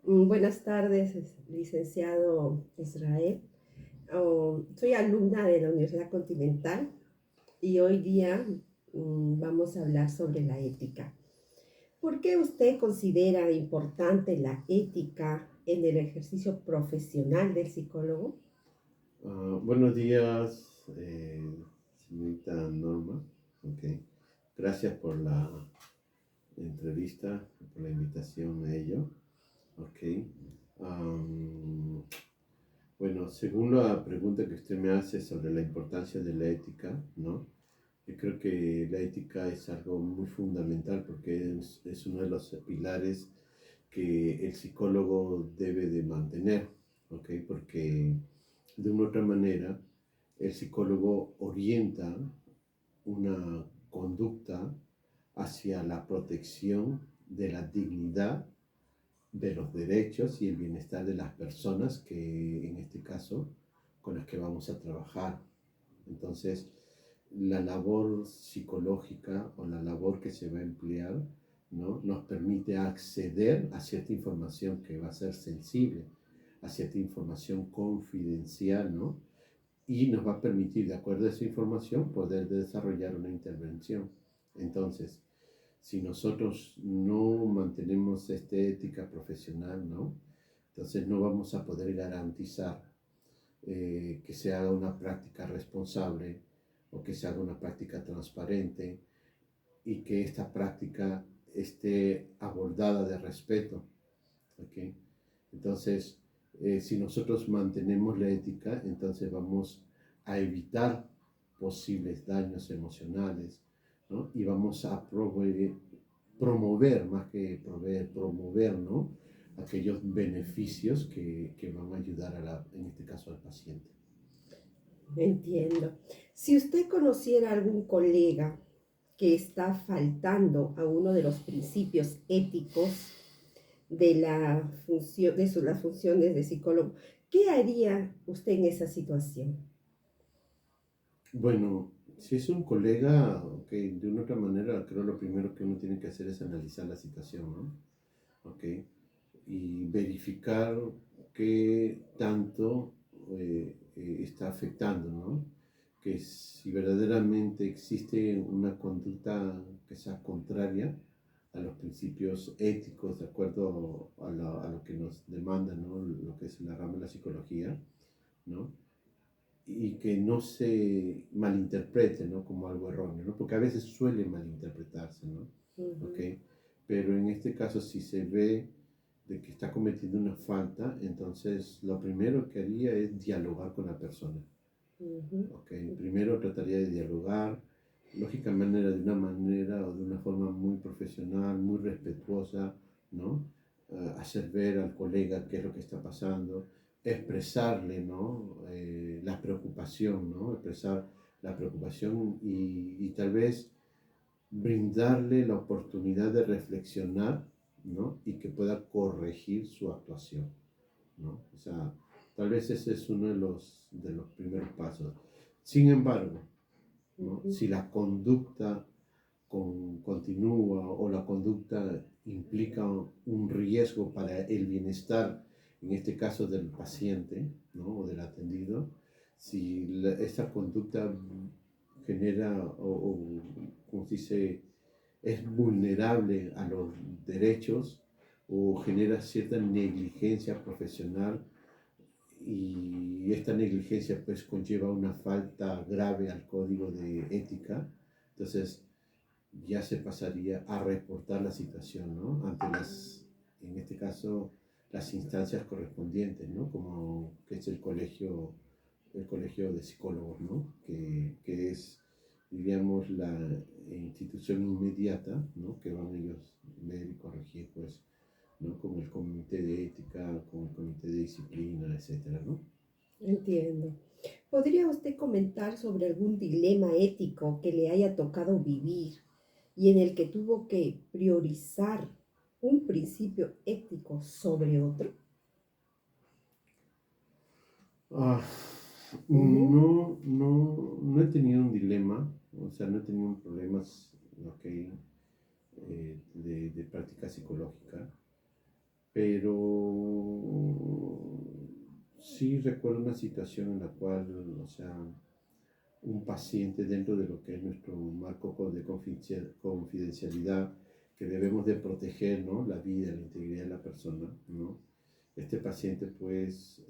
Buenas tardes, licenciado Israel. Soy alumna de la Universidad Continental y hoy día vamos a hablar sobre la ética. ¿Por qué usted considera importante la ética en el ejercicio profesional del psicólogo? Buenos días, señorita Norma. Ok. Gracias por la entrevista, por la invitación a ello. Ok. Am, bueno, según la pregunta que usted me hace sobre la importancia de la ética, ¿no? Yo creo que la ética es algo muy fundamental porque es uno de los pilares que el psicólogo debe de mantener, ¿ok? Porque de una u otra manera el psicólogo orienta una conducta hacia la protección de la dignidad, de los derechos y el bienestar de las personas que, en este caso, con las que vamos a trabajar. Entonces, la labor psicológica o la labor que se va a emplear, ¿no? Nos permite acceder a cierta información que va a ser sensible, a cierta información confidencial, ¿no? Y nos va a permitir, de acuerdo a esa información, poder desarrollar una intervención. Entonces, si nosotros no mantenemos esta ética profesional, ¿no? Entonces no vamos a poder garantizar que se haga una práctica responsable o que se haga una práctica transparente y que esta práctica esté abordada de respeto. ¿Okay? Entonces, si nosotros mantenemos la ética, entonces vamos a evitar posibles daños emocionales, ¿no? Y vamos a promover, más que proveer, promover, ¿no? Aquellos beneficios que van a ayudar, en este caso, al paciente. Entiendo. Si usted conociera algún colega que está faltando a uno de los principios éticos de la función, las funciones de psicólogo, ¿qué haría usted en esa situación? Bueno, si es un colega, ok, de una otra manera, creo lo primero que uno tiene que hacer es analizar la situación, ¿no? Ok, y verificar qué tanto está afectando, ¿no? Que si verdaderamente existe una conducta que sea contraria a los principios éticos, de acuerdo a lo que nos demanda, ¿no? Lo que es la rama de la psicología, ¿no? Y que no se malinterprete, ¿no? Como algo erróneo, ¿no? Porque a veces suele malinterpretarse, ¿no? ¿Ok? Ujú, Pero en este caso, si se ve de que está cometiendo una falta, entonces lo primero que haría es dialogar con la persona. ujú, ¿Ok? Primero trataría de dialogar, lógicamente de una manera o de una forma muy profesional, muy respetuosa, ¿no? Hacer ver al colega qué es lo que está pasando, expresarle, ¿no? La preocupación, ¿no? Expresar la preocupación y tal vez brindarle la oportunidad de reflexionar, ¿no? Y que pueda corregir su actuación, ¿no? O sea, tal vez ese es uno de los primeros pasos. Sin embargo, ¿no? ujú. Si la conducta continúa o la conducta implica un riesgo para el bienestar, en este caso del paciente, ¿no? O del atendido, si esta conducta genera como se dice, es vulnerable a los derechos o genera cierta negligencia profesional y esta negligencia pues conlleva una falta grave al código de ética, entonces ya se pasaría a reportar la situación, ¿no? Ante en este caso, las instancias correspondientes, ¿no? Como que es el colegio de psicólogos, ¿no? Que es, diríamos, la institución inmediata, ¿no? Que van ellos ver y corregir, pues, ¿no? Con el comité de ética, con el comité de disciplina, etcétera, ¿no? Entiendo. ¿Podría usted comentar sobre algún dilema ético que le haya tocado vivir y en el que tuvo que priorizar un principio ético sobre otro? Ah, Ujú, no he tenido un dilema, o sea, no he tenido problemas, ok, de práctica psicológica, pero sí recuerdo una situación en la cual, o sea, un paciente dentro de lo que es nuestro marco de confidencialidad que debemos de proteger, ¿no? La vida, la integridad de la persona, ¿no? Este paciente pues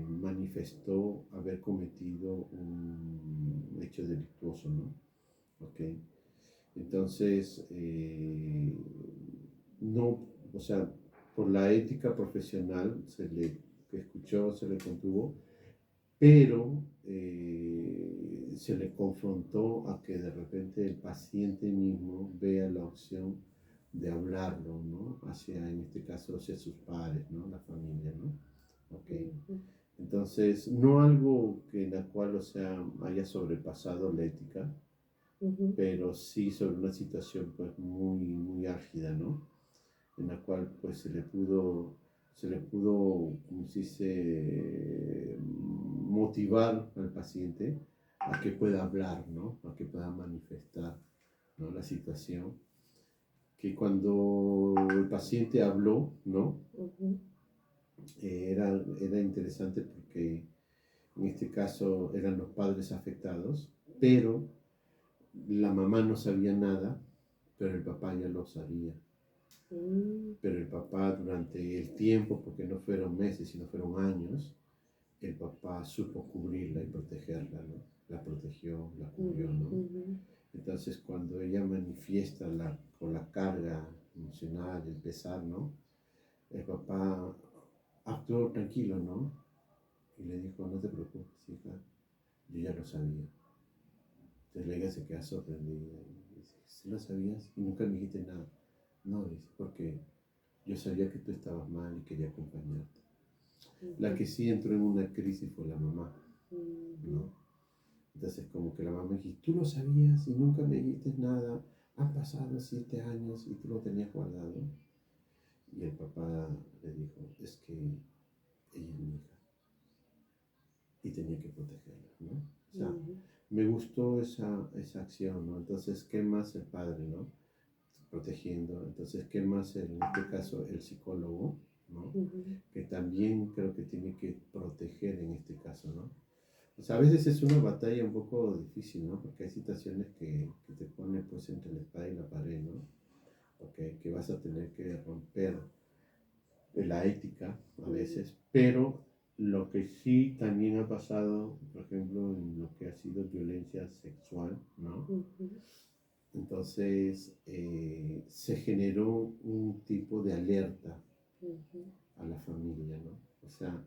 manifestó haber cometido un hecho delictuoso, ¿no? ¿Ok? Entonces, no, o sea, por la ética profesional se le escuchó, se le contuvo, pero se le confrontó a que de repente el paciente mismo vea la opción de hablarlo, ¿no? Hacia, en este caso, hacia sus padres, ¿no? La familia, ¿no? Ok. Ujú, Entonces, no algo que en la cual, o sea, haya sobrepasado la ética, ujú, pero sí sobre una situación pues muy álgida, ¿no? En la cual pues se le pudo, como se dice, motivar al paciente a que pueda hablar, ¿no? A que pueda manifestar, ¿no? La situación. Que cuando el paciente habló, ¿no? ujú, Era interesante porque en este caso eran los padres afectados, pero la mamá no sabía nada, pero el papá ya lo sabía. mm, Pero el papá durante el tiempo, porque no fueron meses, sino fueron años, el papá supo cubrirla y protegerla, ¿no? La protegió, la cubrió, ujú, ¿no? ujú, Entonces cuando ella manifiesta con la carga emocional, el pesar, ¿no? El papá actuó tranquilo, ¿no? Y le dijo, no te preocupes, hija, yo ya lo sabía. Entonces la hija se queda sorprendida y dice, ¿sí lo sabías? Y nunca me dijiste nada. No, dice, porque yo sabía que tú estabas mal y quería acompañarte. La ujú, que sí entró en una crisis fue la mamá, ujú, ¿no? Entonces como que la mamá dijo, tú lo sabías y nunca me dijiste nada, han pasado 7 años y tú lo tenías guardado. Y el papá le dijo, es que ella es mi hija y tenía que protegerla, ¿no? O sea, ujú, me gustó esa acción, ¿no? Entonces, ¿qué más el padre, ¿no? Protegiendo. Entonces, ¿qué más en este caso el psicólogo, ¿no? ujú, Que también creo que tiene que proteger en este caso, ¿no? O sea, a veces es una batalla un poco difícil, ¿no? Porque hay situaciones que te ponen pues entre la espada y la pared, ¿no? Okay, que vas a tener que romper la ética a ujú, veces, pero lo que sí también ha pasado, por ejemplo, en lo que ha sido violencia sexual, ¿no? ujú, Entonces se generó un tipo de alerta ujú, a la familia, ¿no? O sea,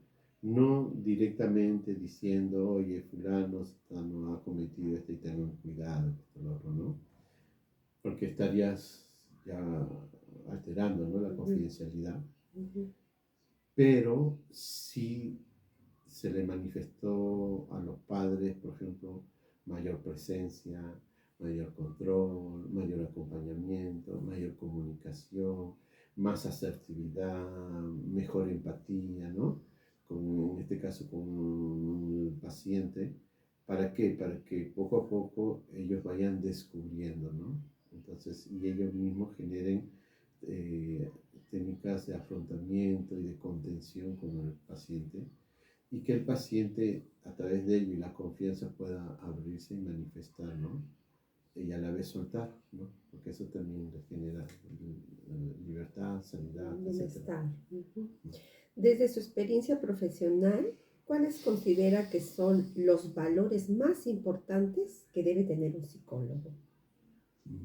no directamente diciendo, oye, fulano no ha cometido esto y tengan cuidado, esto, lo otro, ¿no? Porque estarías ya alterando, ¿no? La ujú, confidencialidad, ujú, pero sí se le manifestó a los padres, por ejemplo, mayor presencia, mayor control, mayor acompañamiento, mayor comunicación, más asertividad, mejor empatía, ¿no? En este caso con el paciente. ¿Para qué? Para que poco a poco ellos vayan descubriendo, ¿no? Entonces, y ellos mismos generen eh, técnicas de afrontamiento y de contención con el paciente y que el paciente a través de ello y la confianza pueda abrirse y manifestar, ¿no? Y a la vez soltar, ¿no? Porque eso también le genera libertad, sanidad, etcétera. bienestar. Ujú. Desde su experiencia profesional, ¿cuáles considera que son los valores más importantes que debe tener un psicólogo?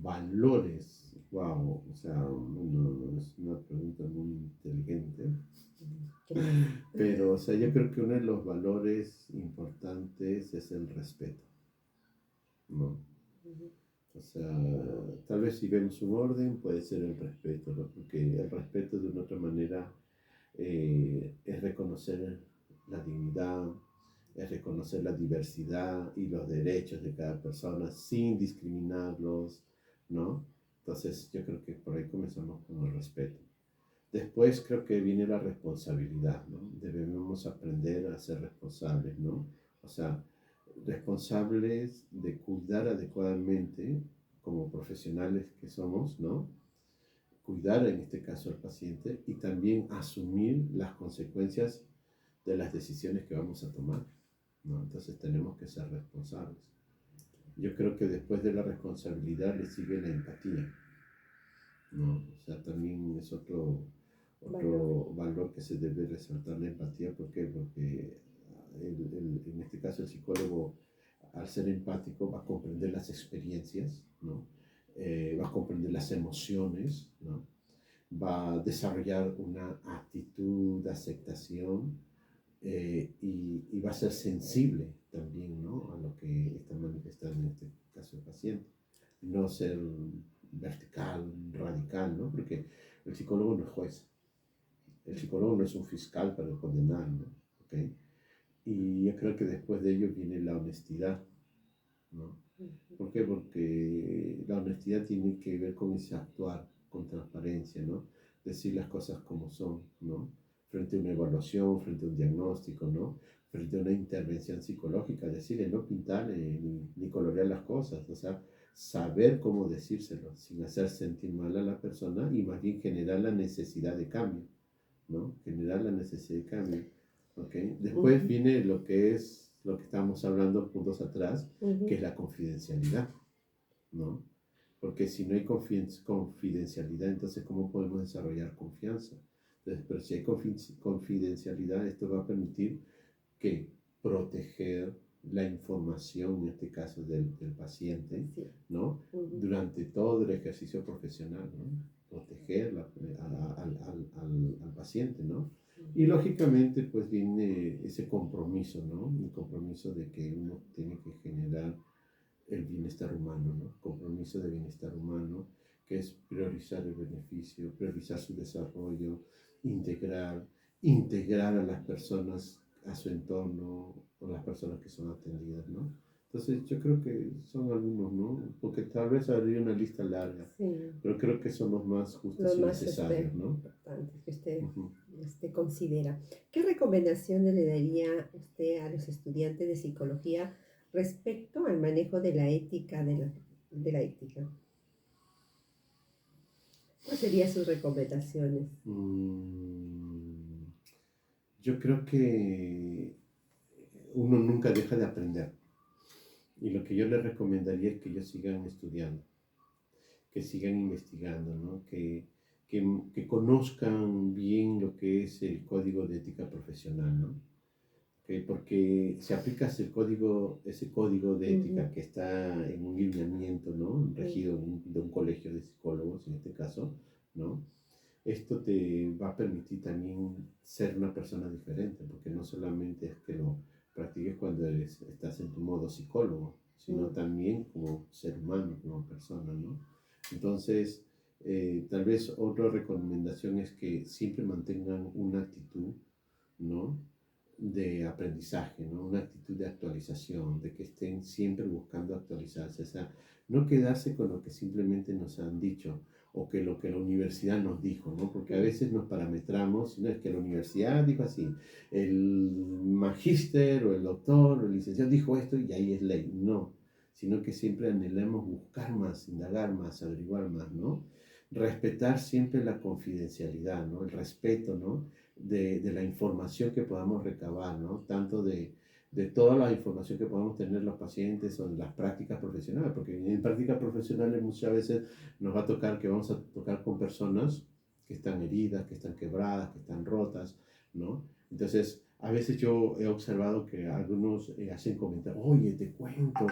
Valores, wow, o sea, es una pregunta muy inteligente, Gracias. pero, o sea, yo creo que uno de los valores importantes es el respeto, ¿no? Ujú, O sea, tal vez si vemos un orden puede ser el respeto, ¿no? Porque el respeto de una otra manera es reconocer la dignidad, es reconocer la diversidad y los derechos de cada persona sin discriminarlos, ¿no? Entonces yo creo que por ahí comenzamos con el respeto. Después creo que viene la responsabilidad, ¿no? Debemos aprender a ser responsables, ¿no? O sea, responsables de cuidar adecuadamente como profesionales que somos, ¿no? cuidar en este caso al paciente y también asumir las consecuencias de las decisiones que vamos a tomar, ¿no? Entonces tenemos que ser responsables. Yo creo que después de la responsabilidad le sigue la empatía, ¿no? O sea, también es otro valor que se debe resaltar, la empatía. ¿Por qué? Porque en este caso el psicólogo, al ser empático, va a comprender las experiencias, ¿no? Va a comprender las emociones, ¿no? Va a desarrollar una actitud de aceptación, y va a ser sensible también, ¿no? A lo que está manifestando en este caso el paciente. No ser vertical, radical, ¿no? Porque el psicólogo no es juez, el psicólogo no es un fiscal para condenar, ¿no? ¿Okay? Y yo creo que después de ello viene la honestidad, ¿no? ¿Por qué? Porque la honestidad tiene que ver con ese actuar con transparencia, ¿no? Decir las cosas como son, ¿no? Frente a una evaluación, frente a un diagnóstico, ¿no? Frente a una intervención psicológica, decirle, no pintar ni colorear las cosas, o sea, saber cómo decírselo sin hacer sentir mal a la persona y más bien generar la necesidad de cambio, ¿no? Generar la necesidad de cambio. ¿Okay? Después viene lo que es lo que estábamos hablando puntos atrás, que es la confidencialidad, ¿no? Porque si no hay confidencialidad, entonces ¿cómo podemos desarrollar confianza? Entonces, pero si hay confidencialidad, esto va a permitir que proteger la información, en este caso del paciente, Sí. ¿no? Durante todo el ejercicio profesional, ¿no? Proteger al paciente, ¿no? Y lógicamente pues viene ese compromiso, ¿no? El compromiso de que uno tiene que generar el bienestar humano, ¿no? Compromiso de bienestar humano, que es priorizar el beneficio, priorizar su desarrollo, integrar a las personas a su entorno o las personas que son atendidas, ¿no? Entonces yo creo que son algunos, ¿no? Porque tal vez habría una lista larga, Sí. pero creo que son los más justos Los y más necesarios, ¿no? importantes que usted considera. ¿Qué recomendaciones le daría usted a los estudiantes de psicología respecto al manejo de la ética de la ética? ¿Cuáles serían sus recomendaciones? Yo creo que uno nunca deja de aprender. Y lo que yo les recomendaría es que ellos sigan estudiando, que sigan investigando, ¿no? Que conozcan bien lo que es el código de ética profesional, ¿no? Porque si aplicas ese código de ética que está en un lineamiento, ¿no? Regido de un colegio de psicólogos, en este caso, ¿no? Esto te va a permitir también ser una persona diferente, porque no solamente es que lo practiques cuando estás en tu modo psicólogo, sino también como ser humano, como persona, ¿no? Entonces, tal vez otra recomendación es que siempre mantengan una actitud, ¿no? De aprendizaje, ¿no? Una actitud de actualización, de que estén siempre buscando actualizarse, o sea, no quedarse con lo que simplemente nos han dicho o que lo que la universidad nos dijo, ¿no? Porque a veces nos parametramos, no es que la universidad dijo así, el magíster o el doctor o el licenciado dijo esto y ahí es ley, no, sino que siempre anhelamos buscar más, indagar más, averiguar más, ¿no? Respetar siempre la confidencialidad, ¿no? El respeto, ¿no? De la información que podamos recabar, ¿no? Tanto de toda la información que podamos tener los pacientes o en las prácticas profesionales, porque en prácticas profesionales muchas veces nos va a tocar que vamos a tocar con personas que están heridas, que están quebradas, que están rotas, ¿no? Entonces, a veces yo he observado que algunos hacen comentarios, oye, te cuento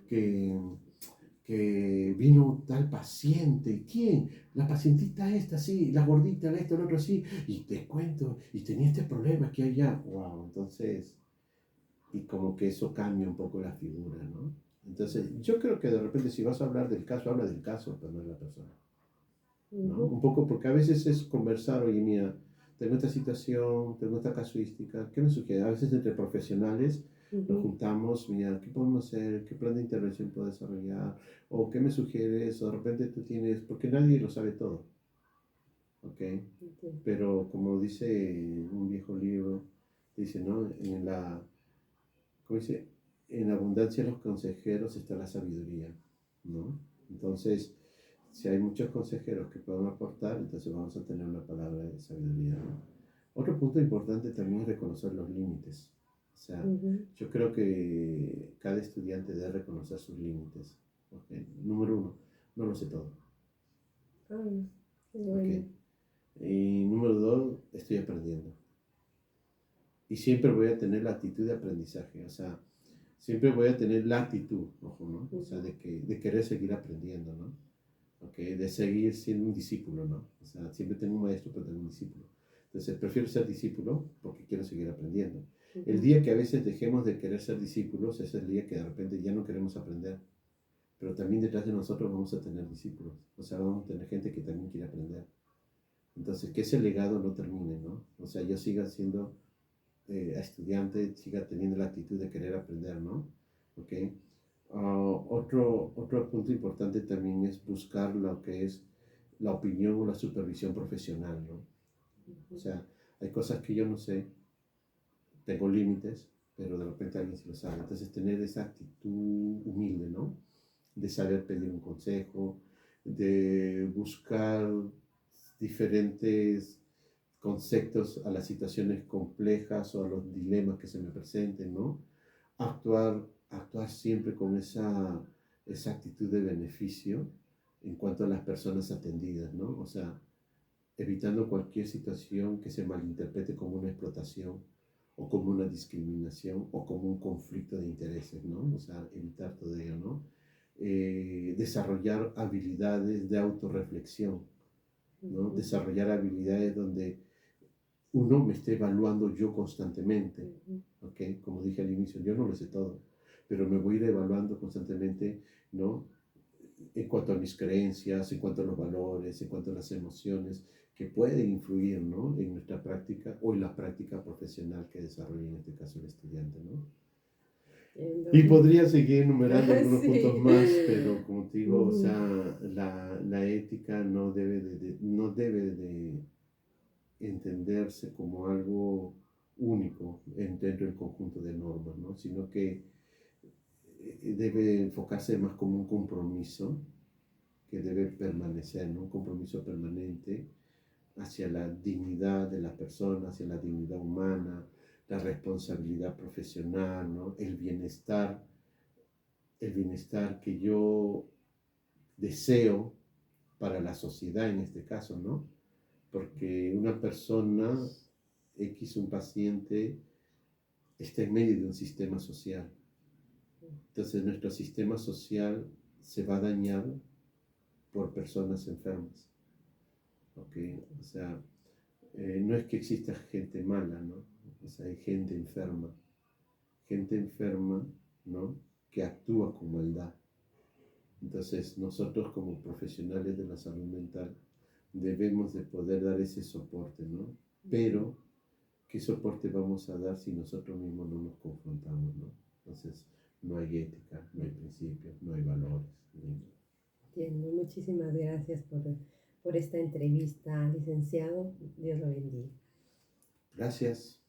que vino tal paciente, ¿quién? La pacientita esta, sí, la gordita, la esta, el otro, sí, y te cuento, y tenía este problema que allá, wow, entonces, y como que eso cambia un poco la figura, ¿no? Entonces, yo creo que de repente si vas a hablar del caso, habla del caso, pero no de la persona, ¿no? Un poco porque a veces es conversar, oye, mira, tengo esta situación, tengo esta casuística, ¿qué me sugiere? A veces entre profesionales nos juntamos, mira, ¿qué podemos hacer? ¿Qué plan de intervención puedo desarrollar? ¿O qué me sugieres? O de repente tú tienes, porque nadie lo sabe todo, ¿ok? Pero como dice un viejo libro, dice, ¿no? ¿Cómo dice? En la abundancia de los consejeros está la sabiduría, ¿no? Entonces, si hay muchos consejeros que puedan aportar, entonces vamos a tener una palabra de sabiduría, ¿no? Otro punto importante también es reconocer los límites. O sea, Ujú. yo creo que cada estudiante debe reconocer sus límites. ¿Okay? Número uno, no lo sé todo. Ah, qué ¿Okay? bueno. Y número dos, estoy aprendiendo. Y siempre voy a tener la actitud de aprendizaje. O sea, siempre voy a tener la actitud, ojo, ¿no? O sea, Ujú. de querer seguir aprendiendo, ¿no? ¿Okay? De seguir siendo un discípulo, ¿no? O sea, siempre tengo un maestro, pero tengo un discípulo. Entonces, prefiero ser discípulo porque quiero seguir aprendiendo. El Ujú. día que a veces dejemos de querer ser discípulos es el día que de repente ya no queremos aprender. Pero también detrás de nosotros vamos a tener discípulos. O sea, vamos a tener gente que también quiere aprender. Entonces, que ese legado no termine, ¿no? O sea, yo siga siendo estudiante, siga teniendo la actitud de querer aprender, ¿no? ¿Ok? Otro punto importante también es buscar lo que es la opinión o la supervisión profesional, ¿no? O Ujú. sea, hay cosas que yo no sé, tengo límites, pero de repente alguien se lo sabe. Entonces, tener esa actitud humilde, ¿no? De saber pedir un consejo, de buscar diferentes conceptos a las situaciones complejas o a los dilemas que se me presenten, ¿no? Actuar siempre con esa actitud de beneficio en cuanto a las personas atendidas, ¿no? O sea, evitando cualquier situación que se malinterprete como una explotación o como una discriminación o como un conflicto de intereses, ¿no? O sea, evitar todo ello, ¿no? Desarrollar habilidades de autorreflexión, ¿no? Ujú. Desarrollar habilidades donde uno me esté evaluando yo constantemente, Ujú. ¿ok? Como dije al inicio, yo no lo sé todo, pero me voy a ir evaluando constantemente, ¿no? En cuanto a mis creencias, en cuanto a los valores, en cuanto a las emociones que pueden influir, ¿no? En nuestra práctica o en la práctica profesional que desarrolla en este caso el estudiante, ¿no? Y Entiendo. podría seguir enumerando algunos puntos Sí. más, pero como te digo, o Ujú. sea, la ética no debe de entenderse como algo único dentro del conjunto de normas, ¿no? Sino que debe enfocarse más como un compromiso que debe permanecer, ¿no? Un compromiso permanente hacia la dignidad de la persona, hacia la dignidad humana, la responsabilidad profesional, ¿no? El bienestar que yo deseo para la sociedad en este caso, ¿no? Porque una persona X, un paciente, está en medio de un sistema social. Entonces nuestro sistema social se va a dañar por personas enfermas. ¿Okay? O sea, no es que exista gente mala, ¿no? O sea, hay gente enferma, ¿no? Que actúa con maldad. Entonces nosotros como profesionales de la salud mental debemos de poder dar ese soporte, ¿no? Ujú. Pero ¿qué soporte vamos a dar si nosotros mismos no nos confrontamos, ¿no? Entonces, no hay ética, no hay principios, no hay valores. Entiendo. Muchísimas gracias por esta entrevista, licenciado. Dios lo bendiga. Gracias.